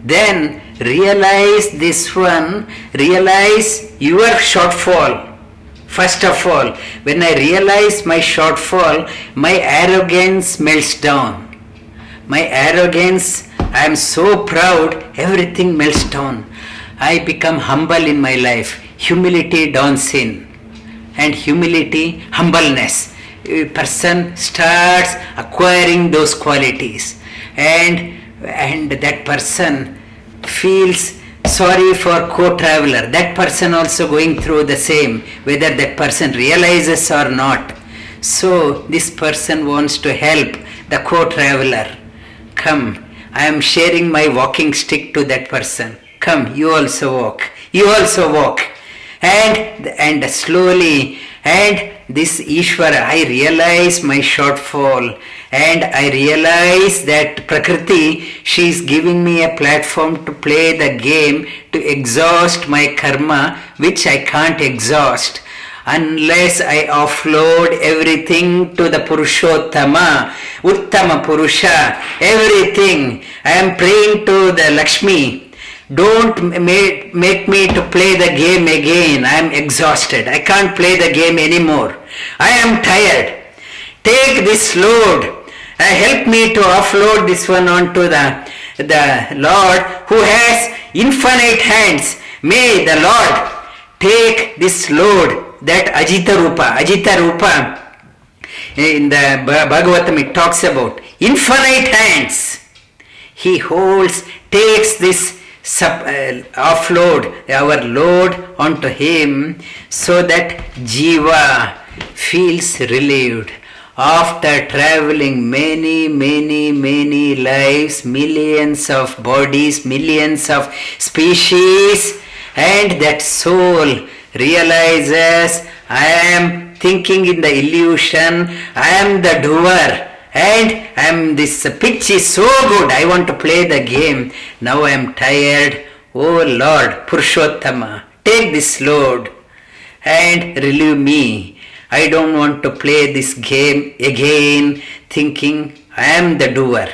Then realize this one, realize your shortfall. First of all, when I realize my shortfall, my arrogance melts down. My arrogance, I am so proud, everything melts down. I become humble in my life. Humility dawns in. And humility, humbleness. A person starts acquiring those qualities. And that person feels sorry for co-traveler. That person also going through the same, whether that person realizes or not. So this person wants to help the co-traveler. Come, I am sharing my walking stick to that person. Come, you also walk. You also walk. And slowly, and this Ishvara, I realize my shortfall, and I realize that Prakriti, she is giving me a platform to play the game, to exhaust my karma, which I can't exhaust unless I offload everything to the Purushottama, Uttama Purusha, everything. I am praying to the Lakshmi, don't make me to play the game again. I am exhausted. I can't play the game anymore. I am tired. Take this load. Help me to offload this one onto the Lord who has infinite hands. May the Lord take this load, that Ajita Rupa. In the Bhagavatam it talks about infinite hands. He takes this offload, our load onto him, so that jiva feels relieved. After traveling many lives, millions of bodies, millions of species, and that soul realizes, I am thinking in the illusion, I am the doer, and this pitch is so good, I want to play the game. Now I am tired. Oh Lord, Purushottama, take this load and relieve me. I don't want to play this game again, thinking I am the doer.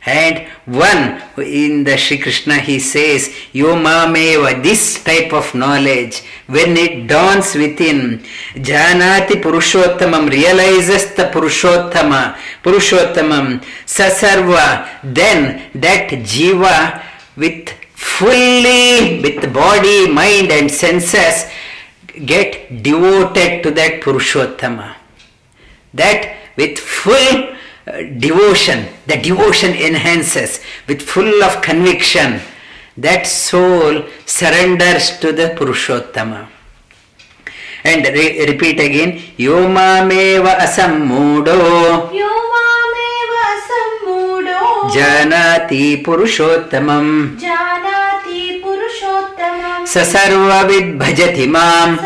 And one in the Sri Krishna he says, Yomameva, this type of knowledge, when it dawns within, Janati Purushottamam, realizes the Purushottamam, Sasarva, then that jiva with body, mind and senses get devoted to that Purushottama. That with full devotion, the devotion enhances with full of conviction. That soul surrenders to the Purushottama. And repeat again, Yomameva asammudo Janati Purushottamam Sasarvavid bhajati mam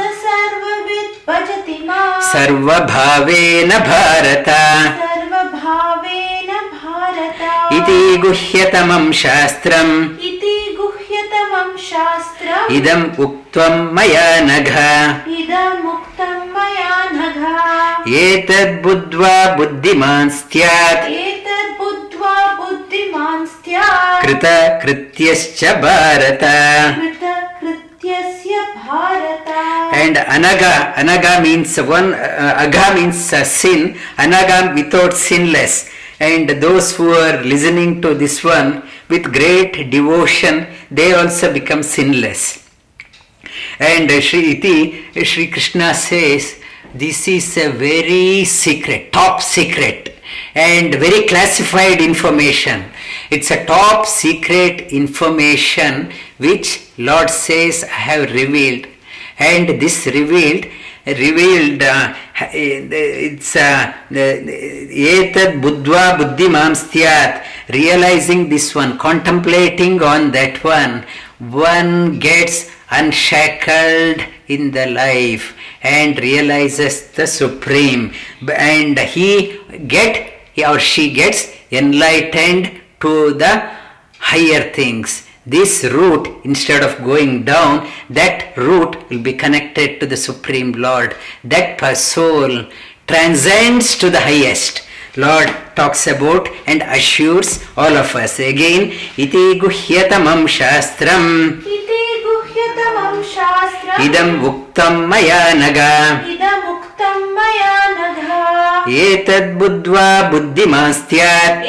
Sarva bhavena bharata Iti guhyatamam shastram Idam uktvam maya nagha Etad buddhva buddhiman styat Krita krityascha bharata. And anaga means agha means sin, anaga without sinless. And those who are listening to this one with great devotion, they also become sinless. And Sri Krishna says, this is a very secret, top secret, and very classified information. It's a top secret information which Lord says I have revealed. And this revealed it's etad buddhva buddhimam styat, realizing this one, contemplating on that one gets unshackled in the life and realizes the Supreme, and he or she gets enlightened to the higher things. This route, instead of going down, that route will be connected to the Supreme Lord. That soul transcends to the highest. Lord talks about and assures all of us. Again, iti guhyatamam shastram idam uktam maya naga etad buddhva buddhimanstyat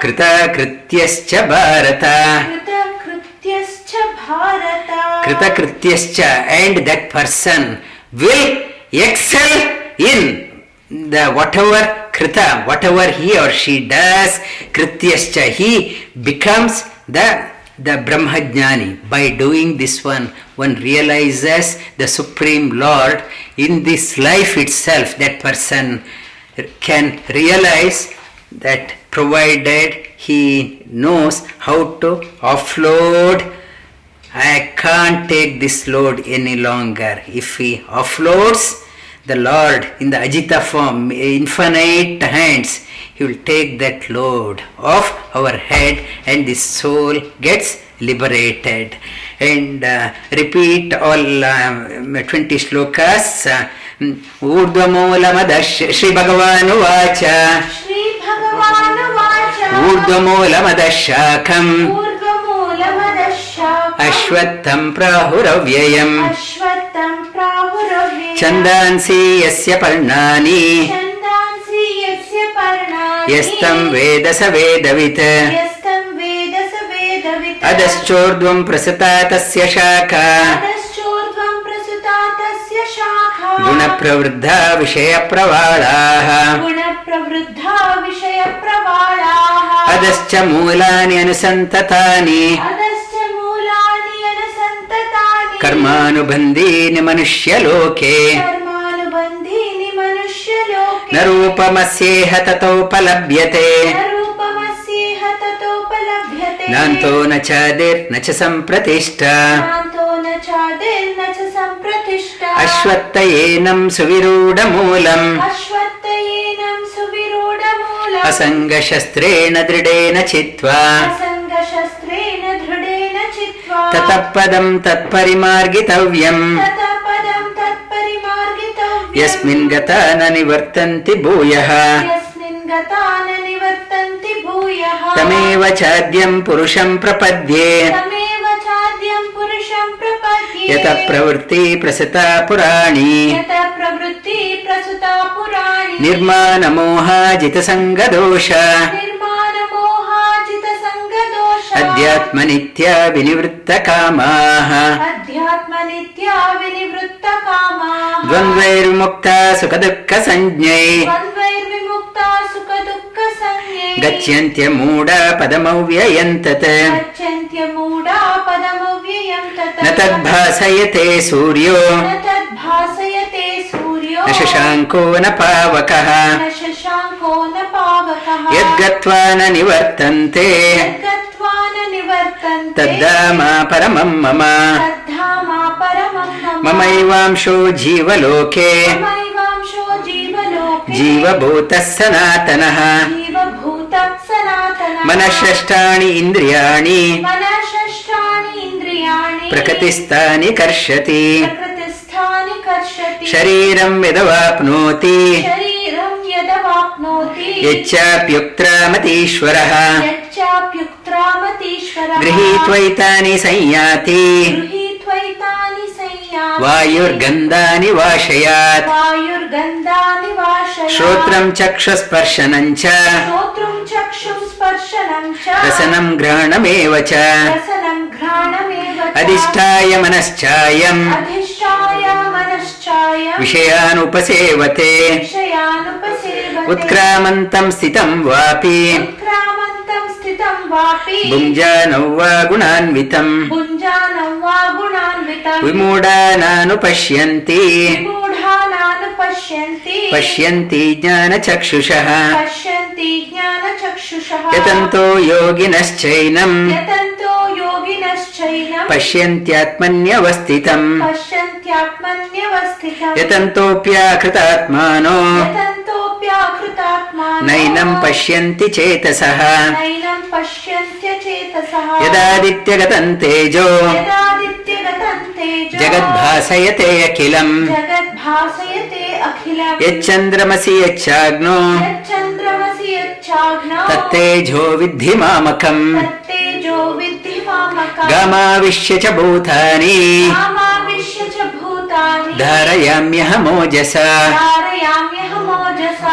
krita krityascha bharata. Krita krityascha, and that person will excel in the whatever he or she does. Krityascha, he becomes the Brahmajnani. By doing this one realizes the Supreme Lord in this life itself. That person can realize that, provided he knows how to offload. I can't take this load any longer. If he offloads the Lord in the Ajita form, infinite hands, he will take that load off our head and the soul gets liberated. And repeat all 20 shlokas. Urdhva Moola Madash Shri Bhagavan Uvacha. Shri Bhagavan ऊर्ध्वमूलमदशाखम् अश्वत्थं प्राहुरव्ययम् छन्दांसि यस्य पर्णानि यस्तं वेद स वेदवित् अधश्चोर्ध्वं प्रसृता तस्य शाखा गुणप्रवृद्धा विषयप्रवाळाः अधश्च मूलानि अनुसन्ततानि कर्मानुबन्धीनि मनुष्यलोके न रूपमस्येह ततोपलभ्यते नान्तो न चादिर्न च सम्प्रतिष्ठा अश्वत्थयेनं सुविरूढमूलम् असङ्गशस्त्रेण दृढेन चित्वा ततः पदं तत्परिमार्गितव्यम् यस्मिन् गता न निवर्तन्ति भूयः तमेव चाद्यं पुरुषं प्रपद्ये यतः प्रवृत्ति प्रसृता पुराणी निर्माणमोहाजितसङ्गदोष अध्यात्मनित्या विनिवृत्तकामाः द्वन्द्वैर्मुक्ता सुखदुःखसञ्ज्ञै गच्छन्त्यमूढा पदमव्ययं तत् न तद्भासयते सूर्यो न शशाङ्को न पावकः यद्गत्वा न निवर्तन्ते तद्धाम परमं मम ममैवांशो जीवलोके जीवभूतः सनातनः मनःषष्ठाणि इन्द्रियाणि प्रकृतिस्थानि कर्षति शरीरं यदवाप्नोति यच्चाप्युक्तमतीश्वरः गृहीत्वैतानि संयाति वायुर्गन्धानि वाशयात् श्रोत्रं चक्षुस्पर्शनं च रसनं घ्राणमेव च अधिष्ठाय मनश्चायं विषयानुपसेवते उत्क्रामन्तं स्थितं वापि भुञ्जानौ वा गुणान्वितम् विमूढानानुपश्यन्ति पश्यन्ति ज्ञानचक्षुषः यतन्तो योगिनश्चैनं पश्यन्त्यात्मन्यवस्थितम् यतन्तोऽप्याकृतात्मानो नैनं पश्यन्ति चेतसः यदादित्यगतं तेजो जगद्भासयते अखिलम् यच्चन्द्रमसि यच्चाग्नो तत्तेजो विद्धि मामकम् गामाविश्य च भूतानि धारयाम्यहमोजसा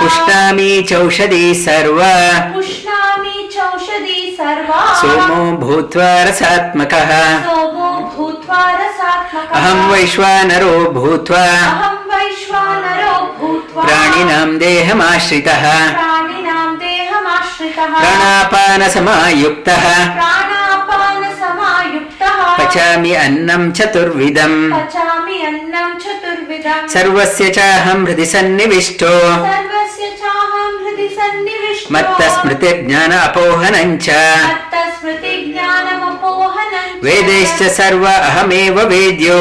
पुष्णामि चौषधी सर्वा सोमो भूत्वा रसात्मकः अहं वैश्वानरो भूत्वा प्राणिनां देहमाश्रितः प्राणापानसमायुक्तः पचामि अन्नं चतुर्विधम् सर्वस्य चाहं हृदि सन्निविष्टो मत्तस्मृतिर्ज्ञान अपोहनं च वेदैश्च सर्व अहमेव वेद्यो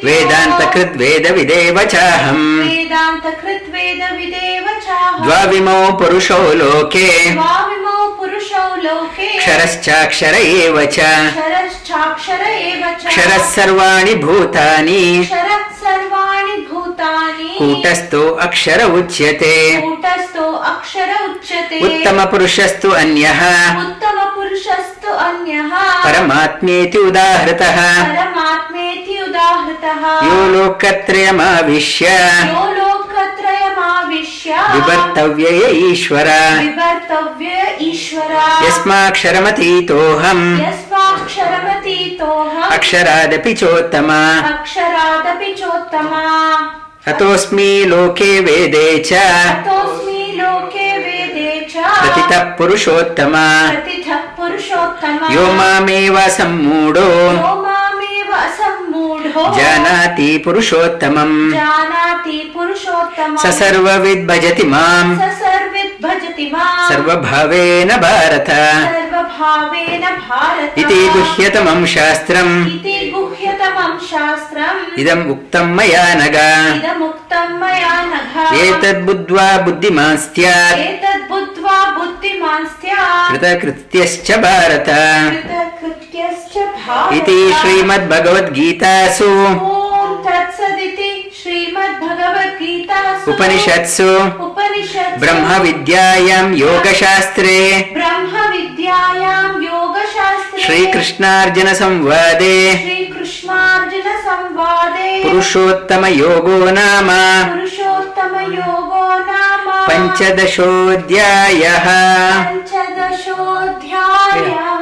वेदान्तकृत् वेदविदेव चाहम् द्वाविमौ पुरुषो लोके क्षरश्चाक्षर एव च क्षरः सर्वाणि भूतानि भूतानि कूटस्थो अक्षर उच्यते कूटस्थो अक्षर उच्यते उत्तमपुरुषस्तु अन्यः उत्तमपुरुषस्तु अन्यः परमात्मेति उदाहृतः परमात्मेति उदाहृतः यो लोकत्रयमाविश्य यो लोकत्रयमाविश्य विवर्तव्य ईश्वर विवर्तव्य ईश्वर यस्माक्षरमतीतोऽहम् यस्माक्षरमतीतोऽहम् अक्षरादपि चोत्तमा अक्षरादपि चोत्तमा अतोऽस्मि लोके वेदे च अतोऽस्मि लोके वेदे च प्रतितः पुरुषोत्तमा प्रतिथः पुरुषोत्तमा यो मामेव सम्मूढो यो मामेव असम्मूढो जानाति पुरुषोत्तमम् जानाति पुरुषोत्तमम् स सर्वविद् भजति माम् स सर्वविद् भजति माम् सर्वभावेन भारत सर्वभावेन भारत इति गुह्यतमं शास्त्रम् इति गुह्यतमं शास्त्रम् इदम् उक्तम् मया नघ इदमुक्तं मया नघ एतद्बुद्ध्वा बुद्धिमान् स्यात् एतद्बुद्ध्वा बुद्धिमान् स्यात् कृतकृत्यश्च भारत कृतकृत्यश्च भारत इति श्रीमद्भगवद्गीतासु ॐ तत्सदिति श्रीमद्भगवद्गीतासु उपनिषत्सु उपनिषत्सु ब्रह्मविद्यायां योगशास्त्रे ब्रह्मविद्यायां योगशास्त्रे श्रीकृष्णार्जुनसंवादे श्रीकृष्णार्जुनसंवादे पुरुषोत्तमयोगो नाम पुरुषोत्तमयोगो नाम पञ्चदशोऽध्यायः पञ्चदशोऽध्यायः